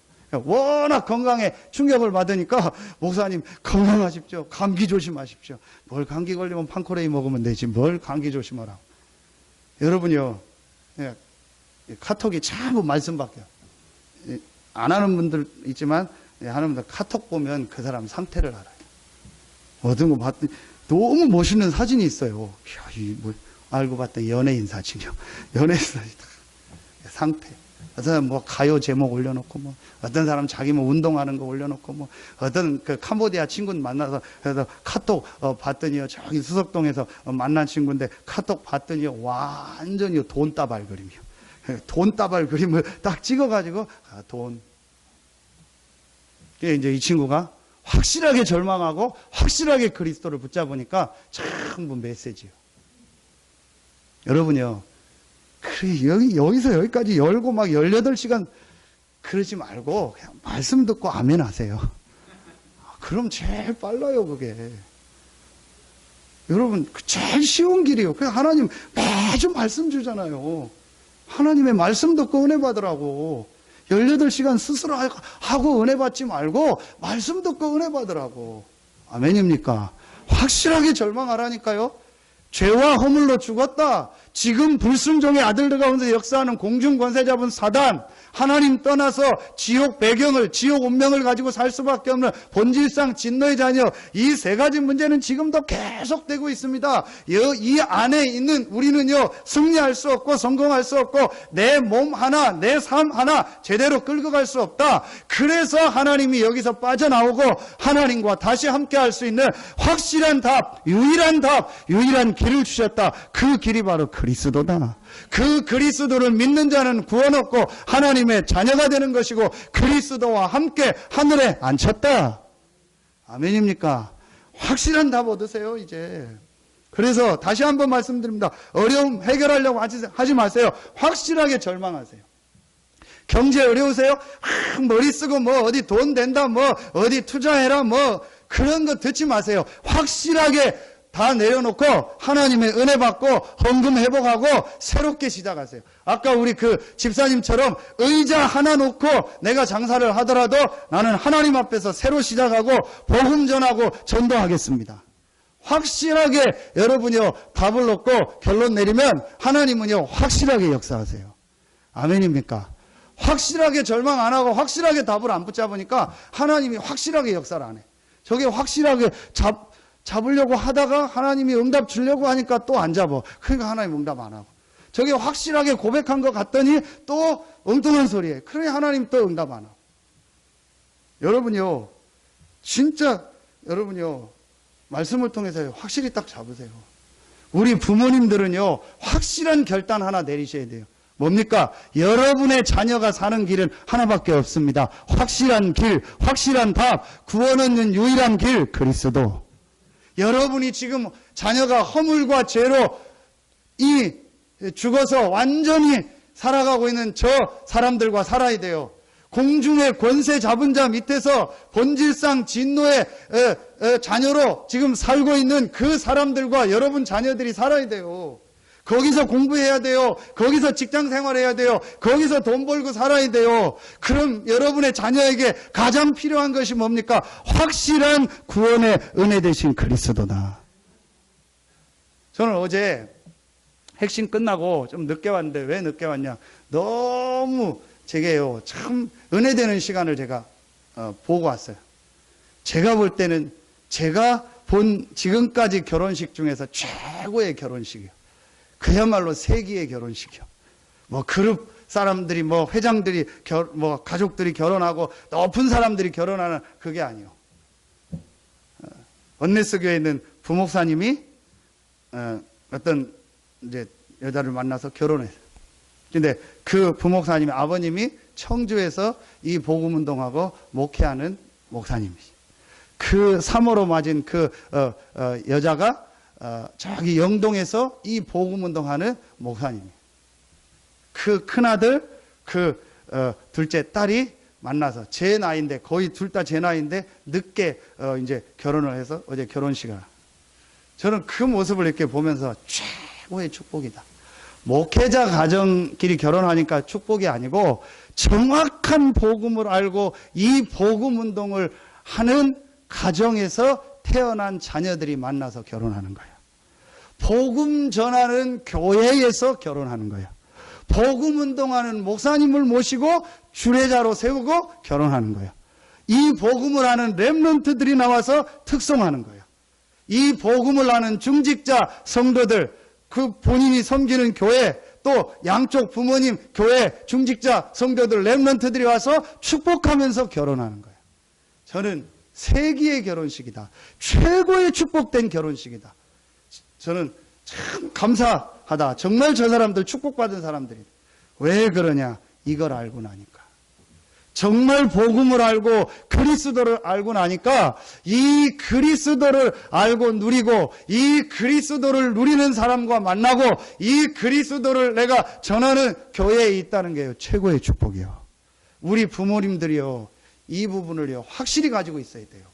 워낙 건강에 충격을 받으니까 목사님 건강하십시오. 감기 조심하십시오. 뭘 감기 걸리면 판코레이 먹으면 되지. 뭘 감기 조심하라고. 여러분요. 카톡이 전부 말씀밖에요. 안 하는 분들 있지만 하는 분들 카톡 보면 그 사람 상태를 알아요. 어떤 거 봤더니 너무 멋있는 사진이 있어요. 알고 봤더니 연예인 사진이요. 연예인 사진. 상태. 어떤 사람 가요 제목 올려놓고 어떤 사람 자기 운동하는 거 올려놓고 어떤 그 캄보디아 친구 만나서 그래서 카톡 봤더니요. 저기 수석동에서 만난 친구인데 카톡 봤더니 완전히 돈다발 그림이요. 돈다발 그림을 딱 찍어가지고 돈. 이제 이 친구가 확실하게 절망하고 확실하게 그리스도를 붙잡으니까 전부 메시지요. 여러분요. 여기서 여기까지 열고 18시간 그러지 말고 그냥 말씀 듣고 아멘 하세요. 그럼 제일 빨라요, 그게. 여러분, 제일 쉬운 길이에요. 그냥 하나님 매주 말씀 주잖아요. 하나님의 말씀 듣고 은혜 받으라고. 18시간 스스로하고 은혜 받지 말고 말씀 듣고 은혜 받으라고. 아멘입니까? 확실하게 절망하라니까요. 죄와 허물로 죽었다. 지금 불순종의 아들들 가운데 역사하는 공중권세 잡은 사단, 하나님 떠나서 지옥 배경을, 지옥 운명을 가지고 살 수밖에 없는 본질상 진노의 자녀, 이 세 가지 문제는 지금도 계속되고 있습니다. 이 안에 있는 우리는요, 승리할 수 없고 성공할 수 없고 내 몸 하나, 내 삶 하나 제대로 끌고 갈 수 없다. 그래서 하나님이 여기서 빠져나오고 하나님과 다시 함께 할 수 있는 확실한 답, 유일한 길을 주셨다. 그 길이 바로 그리스도다. 그 그리스도를 믿는 자는 구원 얻고 하나님의 자녀가 되는 것이고 그리스도와 함께 하늘에 앉혔다. 아멘입니까? 확실한 답 얻으세요, 이제. 그래서 다시 한번 말씀드립니다. 어려움 해결하려고 하지 마세요. 확실하게 절망하세요. 경제 어려우세요? 머리 쓰고 뭐 어디 돈 된다, 뭐 어디 투자해라, 뭐 그런 거 듣지 마세요. 확실하게 다 내려놓고 하나님의 은혜 받고 헌금 회복하고 새롭게 시작하세요. 아까 우리 그 집사님처럼 의자 하나 놓고 내가 장사를 하더라도 나는 하나님 앞에서 새로 시작하고 복음 전하고 전도하겠습니다. 확실하게 여러분이요 답을 얻고 결론 내리면 하나님은요 확실하게 역사하세요. 아멘입니까? 확실하게 절망 안 하고 확실하게 답을 안 붙잡으니까 하나님이 확실하게 역사를 안 해. 저게 확실하게 잡으려고 하다가 하나님이 응답 주려고 하니까 또 안 잡아. 그러니까 하나님 응답 안 하고. 저게 확실하게 고백한 것 같더니 또 엉뚱한 소리에. 그러니 하나님 또 응답 안 하고. 여러분요, 진짜 여러분요, 말씀을 통해서 확실히 딱 잡으세요. 우리 부모님들은요, 확실한 결단 하나 내리셔야 돼요. 뭡니까? 여러분의 자녀가 사는 길은 하나밖에 없습니다. 확실한 길, 확실한 답, 구원 얻는 유일한 길, 그리스도. 여러분이 지금 자녀가 허물과 죄로 죽어서 완전히 살아가고 있는 저 사람들과 살아야 돼요. 공중의 권세 잡은 자 밑에서 본질상 진노의 자녀로 지금 살고 있는 그 사람들과 여러분 자녀들이 살아야 돼요. 거기서 공부해야 돼요. 거기서 직장 생활해야 돼요. 거기서 돈 벌고 살아야 돼요. 그럼 여러분의 자녀에게 가장 필요한 것이 뭡니까? 확실한 구원의 은혜 되신 그리스도다. 저는 어제 핵심 끝나고 좀 늦게 왔는데 왜 늦게 왔냐? 너무 제게요 참 은혜되는 시간을 제가 보고 왔어요. 제가 볼 때는 제가 본 지금까지 결혼식 중에서 최고의 결혼식이에요. 그야말로 세기의 결혼식이요. 뭐 그룹 사람들이 뭐 회장들이 뭐 가족들이 결혼하고 높은 사람들이 결혼하는 그게 아니요. 언네스 교회에 있는 부목사님이 어떤 이제 여자를 만나서 결혼했어요. 근데 그 부목사님의 아버님이 청주에서 이 복음운동하고 목회하는 목사님이시. 그 3호로 맞은 그 여자가 저기 영동에서 이 복음운동하는 목사님이에요. 그 큰아들, 그 둘째 딸이 만나서 제 나이인데 거의 둘 다 제 나이인데 늦게 이제 결혼을 해서 어제 결혼식을. 저는 그 모습을 이렇게 보면서 최고의 축복이다. 목회자 가정끼리 결혼하니까 축복이 아니고 정확한 복음을 알고 이 복음운동을 하는 가정에서 태어난 자녀들이 만나서 결혼하는 거예요. 복음 전하는 교회에서 결혼하는 거예요. 복음 운동하는 목사님을 모시고 주례자로 세우고 결혼하는 거예요. 이 복음을 하는 렘넌트들이 나와서 특송하는 거예요. 이 복음을 하는 중직자 성도들, 그 본인이 섬기는 교회, 또 양쪽 부모님 교회 중직자 성도들 렘넌트들이 와서 축복하면서 결혼하는 거예요. 저는 세기의 결혼식이다. 최고의 축복된 결혼식이다. 저는 참 감사하다. 정말 저 사람들 축복받은 사람들이다. 왜 그러냐? 이걸 알고 나니까. 정말 복음을 알고 그리스도를 알고 나니까 이 그리스도를 알고 누리고 이 그리스도를 누리는 사람과 만나고 이 그리스도를 내가 전하는 교회에 있다는 게 최고의 축복이요. 우리 부모님들이요. 이 부분을요 확실히 가지고 있어야 돼요.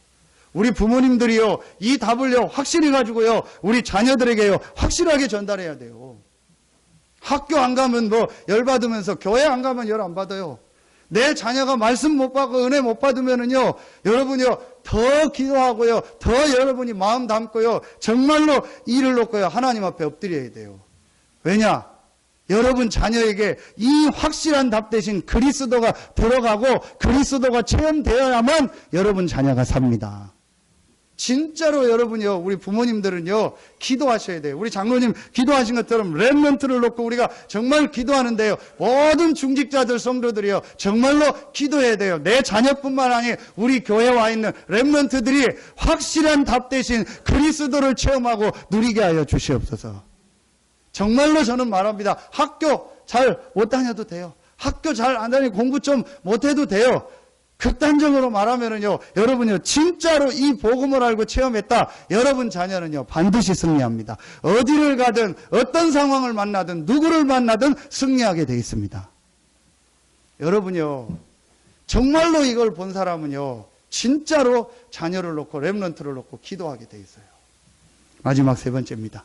우리 부모님들이요 이 답을요 확실히 가지고요 우리 자녀들에게요 확실하게 전달해야 돼요. 학교 안 가면 뭐 열 받으면서 교회 안 가면 열 안 받아요. 내 자녀가 말씀 못 받고 은혜 못 받으면은요, 여러분이요, 더 기도하고요, 더 여러분이 마음 담고요, 정말로 일을 놓고요, 하나님 앞에 엎드려야 돼요. 왜냐? 여러분 자녀에게 이 확실한 답 대신 그리스도가 들어가고 그리스도가 체험되어야만 여러분 자녀가 삽니다. 진짜로 여러분요, 우리 부모님들은요, 기도하셔야 돼요. 우리 장로님 기도하신 것처럼 렘넌트를 놓고 우리가 정말 기도하는데요, 모든 중직자들, 성도들이요, 정말로 기도해야 돼요. 내 자녀뿐만 아니라 우리 교회에 와 있는 렘넌트들이 확실한 답 대신 그리스도를 체험하고 누리게 하여 주시옵소서. 정말로 저는 말합니다. 학교 잘 못 다녀도 돼요. 학교 잘 안 다니고 공부 좀 못해도 돼요. 극단적으로 말하면은요, 여러분요, 진짜로 이 복음을 알고 체험했다, 여러분 자녀는요, 반드시 승리합니다. 어디를 가든, 어떤 상황을 만나든, 누구를 만나든 승리하게 되어 있습니다. 여러분요, 정말로 이걸 본 사람은요, 진짜로 자녀를 놓고, 렘넌트를 놓고 기도하게 되어 있어요. 마지막 세 번째입니다.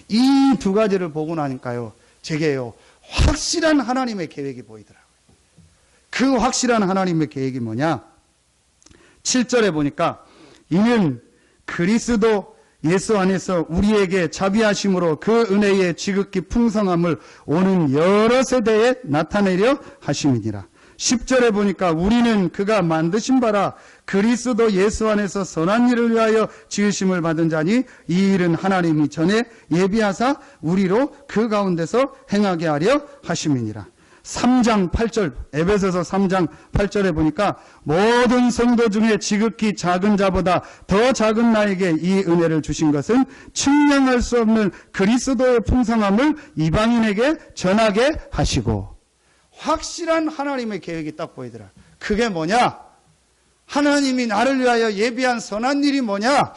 이 두 가지를 보고 나니까요, 제게요, 확실한 하나님의 계획이 보이더라고요. 그 확실한 하나님의 계획이 뭐냐? 7절에 보니까 이는 그리스도 예수 안에서 우리에게 자비하심으로 그 은혜의 지극히 풍성함을 오는 여러 세대에 나타내려 하심이니라. 10절에 보니까 우리는 그가 만드신 바라 그리스도 예수 안에서 선한 일을 위하여 지으심을 받은 자니 이 일은 하나님이 전에 예비하사 우리로 그 가운데서 행하게 하려 하심이니라. 3장 8절, 에베소서 3장 8절에 보니까 모든 성도 중에 지극히 작은 자보다 더 작은 나에게 이 은혜를 주신 것은 측량할 수 없는 그리스도의 풍성함을 이방인에게 전하게 하시고. 확실한 하나님의 계획이 딱 보이더라. 그게 뭐냐? 하나님이 나를 위하여 예비한 선한 일이 뭐냐?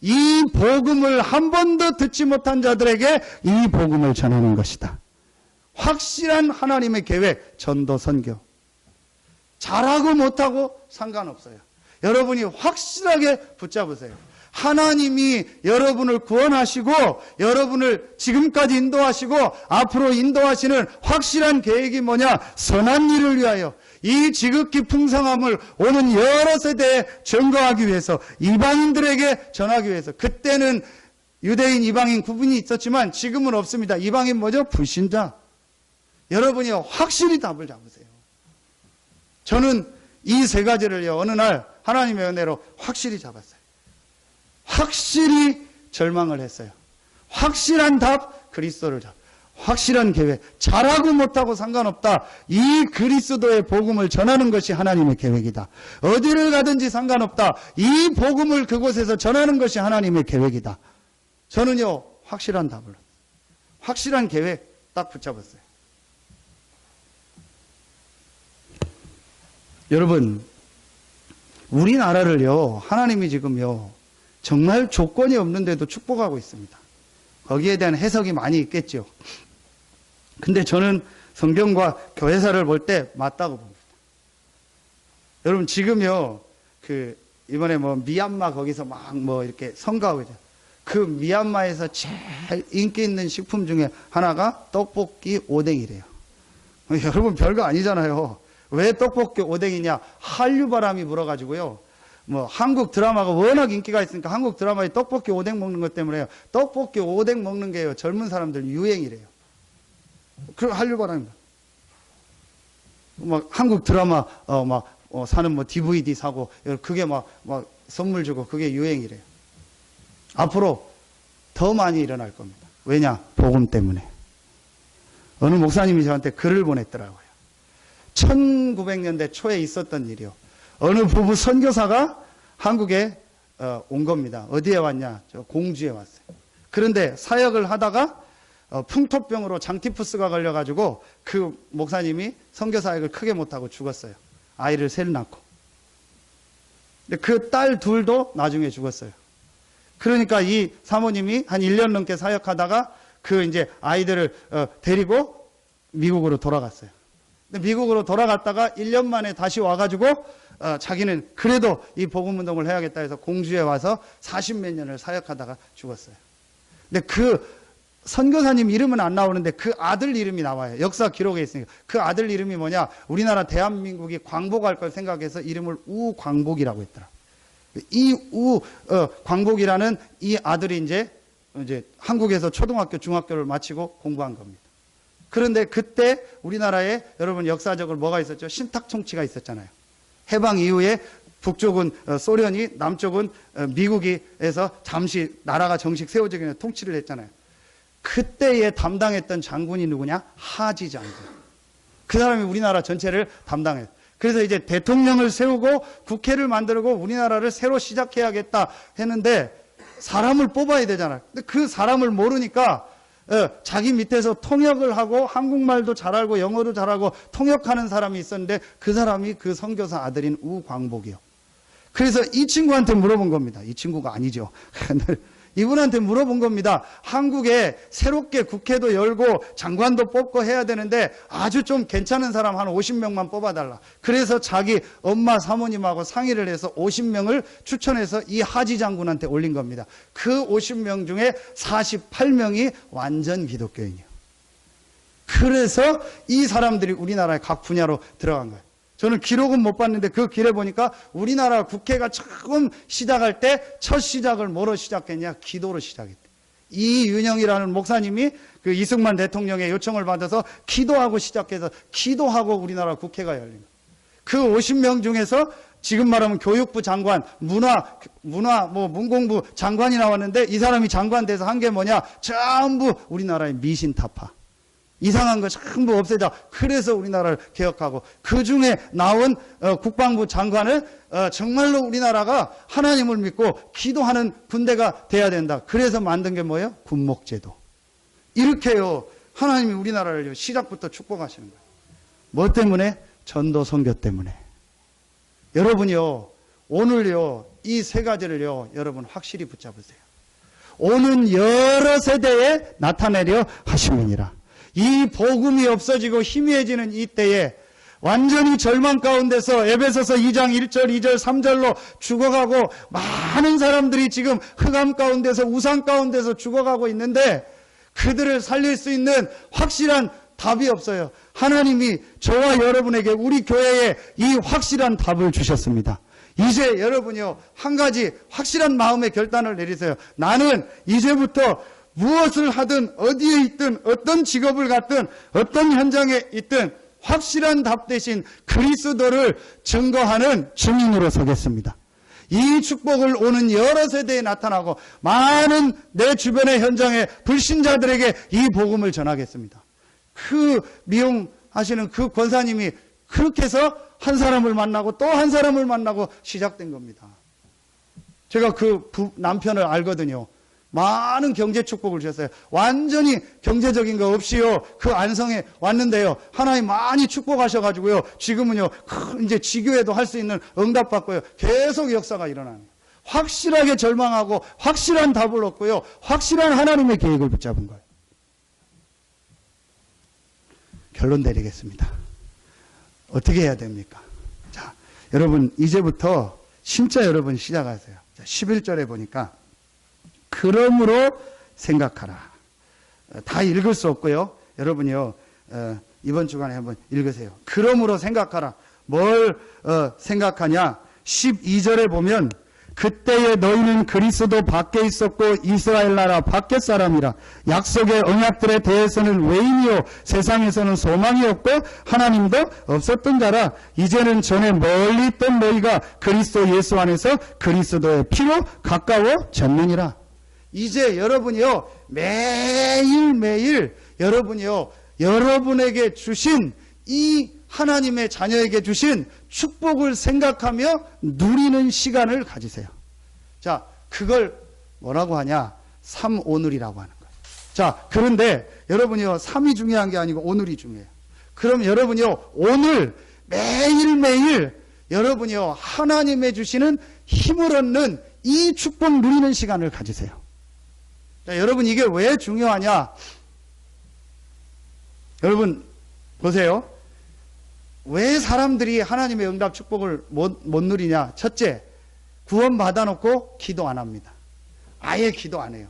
이 복음을 한 번도 듣지 못한 자들에게 이 복음을 전하는 것이다. 확실한 하나님의 계획, 전도, 선교. 잘하고 못하고 상관없어요. 여러분이 확실하게 붙잡으세요. 하나님이 여러분을 구원하시고 여러분을 지금까지 인도하시고 앞으로 인도하시는 확실한 계획이 뭐냐? 선한 일을 위하여 이 지극히 풍성함을 오는 여러 세대에 증거하기 위해서, 이방인들에게 전하기 위해서. 그때는 유대인, 이방인 구분이 있었지만 지금은 없습니다. 이방인 뭐죠? 불신자. 여러분이 확실히 답을 잡으세요. 저는 이 세 가지를요, 어느 날 하나님의 은혜로 확실히 잡았어요. 확실히 절망을 했어요. 확실한 답, 그리스도를 잡. 확실한 계획, 잘하고 못하고 상관없다. 이 그리스도의 복음을 전하는 것이 하나님의 계획이다. 어디를 가든지 상관없다. 이 복음을 그곳에서 전하는 것이 하나님의 계획이다. 저는요, 확실한 답을, 확실한 계획 딱 붙잡았어요. 여러분, 우리나라를요, 하나님이 지금요, 정말 조건이 없는데도 축복하고 있습니다. 거기에 대한 해석이 많이 있겠죠. 근데 저는 성경과 교회사를 볼 때 맞다고 봅니다. 여러분, 지금요, 이번에 미얀마 거기서 막 이렇게 선거하고 있잖아요. 그 미얀마에서 제일 인기 있는 식품 중에 하나가 떡볶이 오뎅이래요. 여러분, 별거 아니잖아요. 왜 떡볶이 오뎅이냐? 한류 바람이 불어가지고요. 한국 드라마가 워낙 인기가 있으니까 한국 드라마에 떡볶이 오뎅 먹는 것 때문에요. 떡볶이 오뎅 먹는 게요, 젊은 사람들 유행이래요. 그 한류 바람입니다. 한국 드라마, 사는 DVD 사고, 그게 선물 주고 그게 유행이래요. 앞으로 더 많이 일어날 겁니다. 왜냐? 복음 때문에. 어느 목사님이 저한테 글을 보냈더라고요. 1900년대 초에 있었던 일이요. 어느 부부 선교사가 한국에 온 겁니다. 어디에 왔냐? 저 공주에 왔어요. 그런데 사역을 하다가 풍토병으로 장티푸스가 걸려가지고 그 목사님이 선교사역을 크게 못하고 죽었어요. 아이를 셋 낳고. 근데 그 딸 둘도 나중에 죽었어요. 그러니까 이 사모님이 한 1년 넘게 사역하다가 이제 아이들을 데리고 미국으로 돌아갔어요. 근데 미국으로 돌아갔다가 1년 만에 다시 와가지고 자기는 그래도 이 복음운동을 해야겠다 해서 공주에 와서 40몇 년을 사역하다가 죽었어요. 근데 그 선교사님 이름은 안 나오는데 그 아들 이름이 나와요. 역사 기록에 있으니까. 그 아들 이름이 뭐냐? 우리나라 대한민국이 광복할 걸 생각해서 이름을 우광복이라고 했더라. 광복이라는 이 아들이 이제 한국에서 초등학교, 중학교를 마치고 공부한 겁니다. 그런데 그때 우리나라에 여러분 역사적으로 뭐가 있었죠? 신탁 통치가 있었잖아요. 해방 이후에 북쪽은 소련이, 남쪽은 미국이 해서 잠시 나라가 정식 세워지기 전에 통치를 했잖아요. 그때에 담당했던 장군이 누구냐? 하지 장군. 그 사람이 우리나라 전체를 담당했어요. 그래서 이제 대통령을 세우고 국회를 만들고 우리나라를 새로 시작해야겠다 했는데 사람을 뽑아야 되잖아요. 근데 그 사람을 모르니까 자기 밑에서 통역을 하고 한국말도 잘 알고 영어도 잘 알고 통역하는 사람이 있었는데 그 사람이 그 선교사 아들인 우광복이요. 그래서 이 친구한테 물어본 겁니다. 이 친구가 아니죠. 이분한테 물어본 겁니다. 한국에 새롭게 국회도 열고 장관도 뽑고 해야 되는데 아주 좀 괜찮은 사람 한 50명만 뽑아달라. 그래서 자기 엄마 사모님하고 상의를 해서 50명을 추천해서 이 하지 장군한테 올린 겁니다. 그 50명 중에 48명이 완전 기독교인이에요. 그래서 이 사람들이 우리나라의 각 분야로 들어간 거예요. 저는 기록은 못 봤는데 그 길에 보니까 우리나라 국회가 처음 시작할 때 첫 시작을 뭐로 시작했냐? 기도로 시작했대. 이윤영이라는 목사님이 그 이승만 대통령의 요청을 받아서 기도하고 시작해서 기도하고 우리나라 국회가 열린 거예요. 그 50명 중에서 지금 말하면 교육부 장관, 문공부 장관이 나왔는데 이 사람이 장관 돼서 한 게 뭐냐? 전부 우리나라의 미신 타파. 이상한 거 전부 없애자. 그래서 우리나라를 개혁하고 그 중에 나온 국방부 장관은 정말로 우리나라가 하나님을 믿고 기도하는 군대가 돼야 된다. 그래서 만든 게 뭐예요? 군목제도. 이렇게요. 하나님이 우리나라를 시작부터 축복하시는 거예요. 뭐 때문에? 전도 선교 때문에. 여러분요. 오늘요. 이 세 가지를요. 여러분 확실히 붙잡으세요. 오는 여러 세대에 나타내려 하심이니라. 이 복음이 없어지고 희미해지는 이 때에 완전히 절망 가운데서 에베소서 2장 1절, 2절, 3절로 죽어가고 많은 사람들이 지금 흑암 가운데서 우상 가운데서 죽어가고 있는데 그들을 살릴 수 있는 확실한 답이 없어요. 하나님이 저와 여러분에게 우리 교회에 이 확실한 답을 주셨습니다. 이제 여러분이요 한 가지 확실한 마음의 결단을 내리세요. 나는 이제부터 무엇을 하든 어디에 있든 어떤 직업을 갖든 어떤 현장에 있든 확실한 답 대신 그리스도를 증거하는 증인으로 서겠습니다. 이 축복을 오는 여러 세대에 나타나고 많은 내 주변의 현장에 불신자들에게 이 복음을 전하겠습니다. 그 미용하시는 그 권사님이 그렇게 해서 한 사람을 만나고 또 한 사람을 만나고 시작된 겁니다. 제가 그 남편을 알거든요. 많은 경제 축복을 주셨어요. 완전히 경제적인 거 없이요. 그 안성에 왔는데요. 하나님 많이 축복하셔가지고요. 지금은요. 이제 지교회도 할 수 있는 응답받고요. 계속 역사가 일어나는 거예요. 확실하게 절망하고 확실한 답을 얻고요. 확실한 하나님의 계획을 붙잡은 거예요. 결론 내리겠습니다. 어떻게 해야 됩니까? 자, 여러분 이제부터 진짜 여러분 시작하세요. 자, 11절에 보니까 그러므로 생각하라. 다 읽을 수 없고요. 여러분이요. 이번 주간에 한번 읽으세요. 그러므로 생각하라. 뭘 생각하냐? 12절에 보면 그때에 너희는 그리스도 밖에 있었고 이스라엘 나라 밖에 사람이라. 약속의 언약들에 대해서는 외인이요 세상에서는 소망이 없고 하나님도 없었던 자라. 이제는 전에 멀리 있던 너희가 그리스도 예수 안에서 그리스도의 피로 가까워졌느니라. 이제 여러분이요 매일매일 여러분이요 여러분에게 주신 이 하나님의 자녀에게 주신 축복을 생각하며 누리는 시간을 가지세요. 자, 그걸 뭐라고 하냐? 삼오늘이라고 하는 거예요. 자, 그런데 여러분이요, 삼이 중요한 게 아니고 오늘이 중요해요. 그럼 여러분이요, 오늘 매일매일 여러분이요, 하나님의 주시는 힘을 얻는 이 축복 누리는 시간을 가지세요. 자, 여러분 이게 왜 중요하냐? 여러분 보세요. 왜 사람들이 하나님의 응답 축복을 못 누리냐? 첫째, 구원 받아놓고 기도 안 합니다. 아예 기도 안 해요.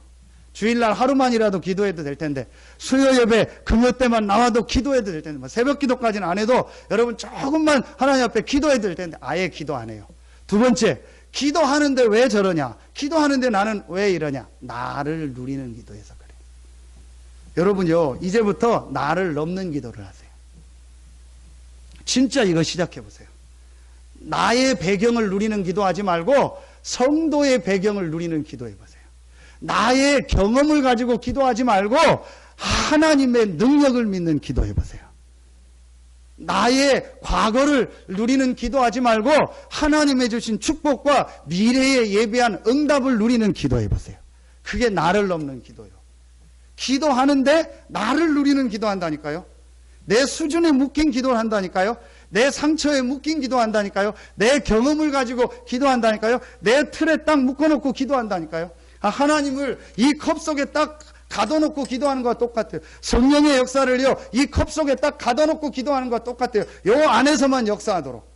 주일날 하루만이라도 기도해도 될 텐데, 수요 예배 금요 때만 나와도 기도해도 될 텐데, 뭐 새벽 기도까지는 안 해도 여러분 조금만 하나님 앞에 기도해도 될 텐데 아예 기도 안 해요. 두 번째, 기도하는데 왜 저러냐? 기도하는데 나는 왜 이러냐? 나를 누리는 기도에서 그래요. 여러분요, 이제부터 나를 넘는 기도를 하세요. 진짜 이거 시작해 보세요. 나의 배경을 누리는 기도하지 말고 성도의 배경을 누리는 기도해 보세요. 나의 경험을 가지고 기도하지 말고 하나님의 능력을 믿는 기도해 보세요. 나의 과거를 누리는 기도하지 말고 하나님의 주신 축복과 미래에 예비한 응답을 누리는 기도해 보세요. 그게 나를 넘는 기도예요. 기도하는데 나를 누리는 기도한다니까요. 내 수준에 묶인 기도를 한다니까요. 내 상처에 묶인 기도한다니까요. 내 경험을 가지고 기도한다니까요. 내 틀에 딱 묶어놓고 기도한다니까요. 하나님을 이 컵 속에 딱 가둬놓고 기도하는 것과 똑같아요. 성령의 역사를요, 이 컵 속에 딱 가둬놓고 기도하는 것과 똑같아요. 요 안에서만 역사하도록.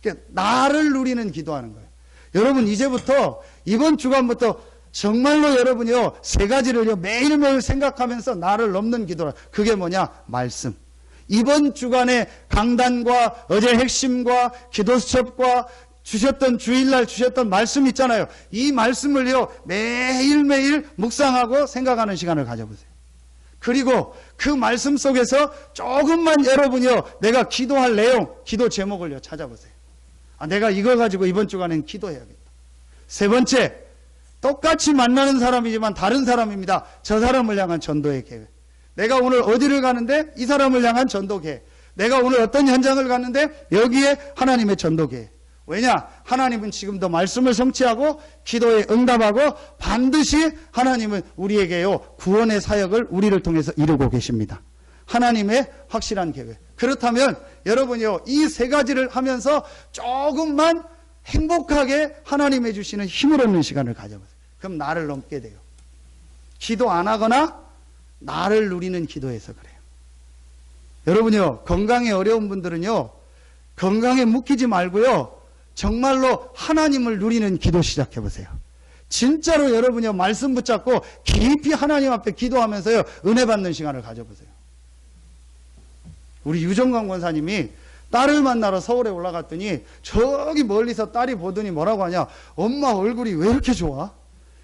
그러니까 나를 누리는 기도하는 거예요. 여러분, 이제부터, 이번 주간부터 정말로 여러분이요, 세 가지를요, 매일매일 생각하면서 나를 넘는 기도라. 그게 뭐냐? 말씀. 이번 주간의 강단과 어제 핵심과 기도 수첩과 주셨던 주일날 주셨던 말씀 있잖아요. 이 말씀을요, 매일매일 묵상하고 생각하는 시간을 가져보세요. 그리고 그 말씀 속에서 조금만 여러분이요, 내가 기도할 내용, 기도 제목을요, 찾아보세요. 내가 이걸 가지고 이번 주간엔 기도해야겠다. 세 번째, 똑같이 만나는 사람이지만 다른 사람입니다. 저 사람을 향한 전도의 계획. 내가 오늘 어디를 가는데 이 사람을 향한 전도 계획. 내가 오늘 어떤 현장을 갔는데 여기에 하나님의 전도 계획. 왜냐? 하나님은 지금도 말씀을 성취하고 기도에 응답하고 반드시 하나님은 우리에게요, 구원의 사역을 우리를 통해서 이루고 계십니다. 하나님의 확실한 계획. 그렇다면 여러분이요, 이 세 가지를 하면서 조금만 행복하게 하나님의 주시는 힘을 얻는 시간을 가져보세요. 그럼 나를 넘게 돼요. 기도 안 하거나 나를 누리는 기도에서 그래요. 여러분요, 건강에 어려운 분들은요, 건강에 묶이지 말고요, 정말로 하나님을 누리는 기도 시작해 보세요. 진짜로 여러분요, 말씀 붙잡고 깊이 하나님 앞에 기도하면서요, 은혜 받는 시간을 가져보세요. 우리 유정관 권사님이 딸을 만나러 서울에 올라갔더니 저기 멀리서 딸이 보더니 뭐라고 하냐? 엄마 얼굴이 왜 이렇게 좋아?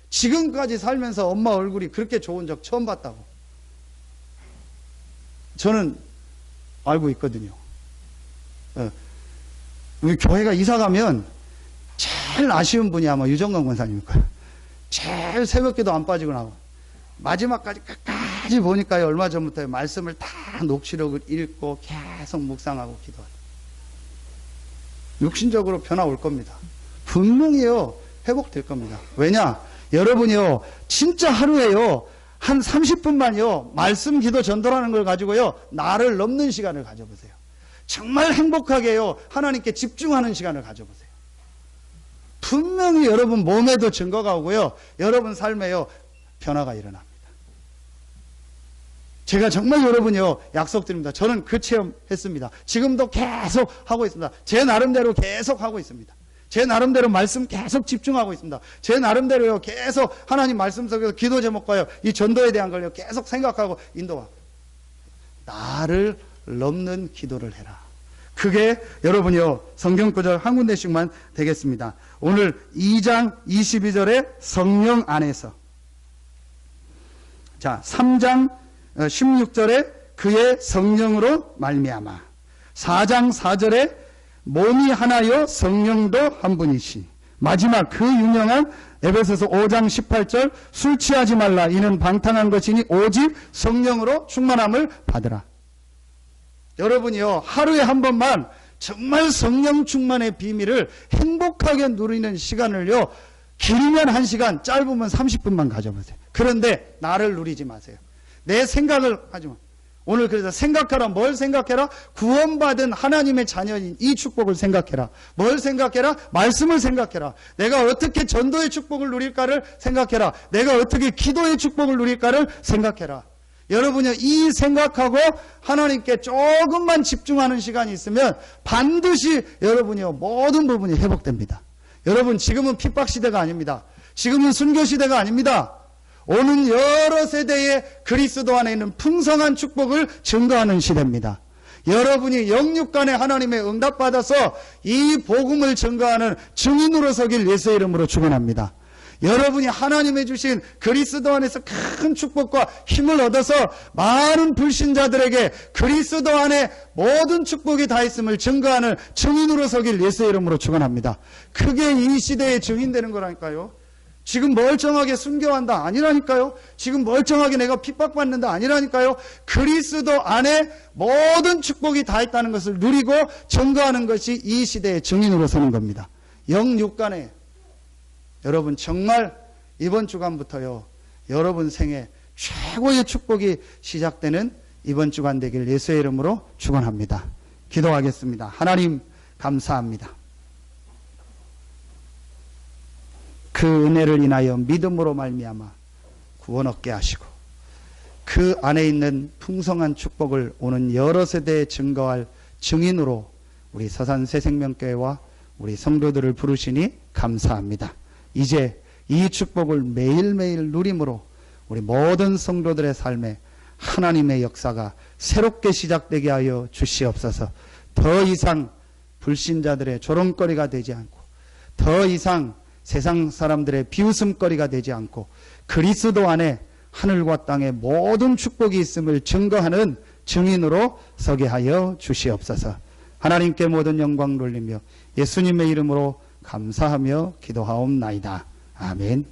지금까지 살면서 엄마 얼굴이 그렇게 좋은 적 처음 봤다고. 저는 알고 있거든요. 우리 교회가 이사 가면 제일 아쉬운 분이 아마 유정관 권사님일 거예요. 제일 새벽기도 안 빠지고 나오고 마지막까지 끝까지 보니까요, 얼마 전부터 말씀을 다 녹취록을 읽고 계속 묵상하고 기도하죠. 육신적으로 변화 올 겁니다. 분명히요, 회복될 겁니다. 왜냐? 여러분이요, 진짜 하루에요, 한 30분만요, 말씀 기도 전도라는 걸 가지고요, 나를 넘는 시간을 가져보세요. 정말 행복하게요, 하나님께 집중하는 시간을 가져보세요. 분명히 여러분 몸에도 증거가 오고요, 여러분 삶에요, 변화가 일어납니다. 제가 정말 여러분이요, 약속드립니다. 저는 그 체험했습니다. 지금도 계속 하고 있습니다. 제 나름대로 계속 하고 있습니다. 제 나름대로 말씀 계속 집중하고 있습니다. 제 나름대로요, 계속 하나님 말씀 속에서 기도 제목과요, 이 전도에 대한 걸요, 계속 생각하고 인도하고. 나를 넘는 기도를 해라. 그게 여러분이요, 성경구절 한 군데씩만 되겠습니다. 오늘 2장 22절에 성령 안에서, 자 3장 16절에 그의 성령으로 말미암아, 4장 4절에 몸이 하나요 성령도 한 분이시, 마지막 그 유명한 에베소서 5장 18절 술 취하지 말라 이는 방탕한 것이니 오직 성령으로 충만함을 받으라. 여러분이요, 하루에 한 번만 정말 성령 충만의 비밀을 행복하게 누리는 시간을요, 길면 1시간, 짧으면 30분만 가져보세요. 그런데 나를 누리지 마세요. 내 생각을 하지 마. 오늘 그래서 생각해라. 뭘 생각해라? 구원받은 하나님의 자녀인 이 축복을 생각해라. 뭘 생각해라? 말씀을 생각해라. 내가 어떻게 전도의 축복을 누릴까를 생각해라. 내가 어떻게 기도의 축복을 누릴까를 생각해라. 여러분이 이 생각하고 하나님께 조금만 집중하는 시간이 있으면 반드시 여러분이 모든 부분이 회복됩니다. 여러분, 지금은 핍박 시대가 아닙니다. 지금은 순교 시대가 아닙니다. 오는 여러 세대의 그리스도 안에 있는 풍성한 축복을 증거하는 시대입니다. 여러분이 영육간에 하나님의 응답받아서 이 복음을 증거하는 증인으로 서길 예수의 이름으로 축원합니다. 여러분이 하나님의 주신 그리스도 안에서 큰 축복과 힘을 얻어서 많은 불신자들에게 그리스도 안에 모든 축복이 다 있음을 증거하는 증인으로 서길 예수의 이름으로 축원합니다. 그게 이 시대의 증인되는 거라니까요. 지금 멀쩡하게 순교한다 아니라니까요. 지금 멀쩡하게 내가 핍박받는다 아니라니까요. 그리스도 안에 모든 축복이 다 있다는 것을 누리고 증거하는 것이 이 시대의 증인으로 서는 겁니다. 영육간에 여러분 정말 이번 주간부터요, 여러분 생에 최고의 축복이 시작되는 이번 주간 되길 예수의 이름으로 축원합니다. 기도하겠습니다. 하나님 감사합니다. 그 은혜를 인하여 믿음으로 말미암아 구원 얻게 하시고 그 안에 있는 풍성한 축복을 오는 여러 세대에 증거할 증인으로 우리 서산 새생명교회와 우리 성도들을 부르시니 감사합니다. 이제 이 축복을 매일매일 누림으로 우리 모든 성도들의 삶에 하나님의 역사가 새롭게 시작되게 하여 주시옵소서. 더 이상 불신자들의 조롱거리가 되지 않고 더 이상 세상 사람들의 비웃음거리가 되지 않고 그리스도 안에 하늘과 땅에 모든 축복이 있음을 증거하는 증인으로 서게 하여 주시옵소서. 하나님께 모든 영광 돌리며 예수님의 이름으로 감사하며 기도하옵나이다. 아멘.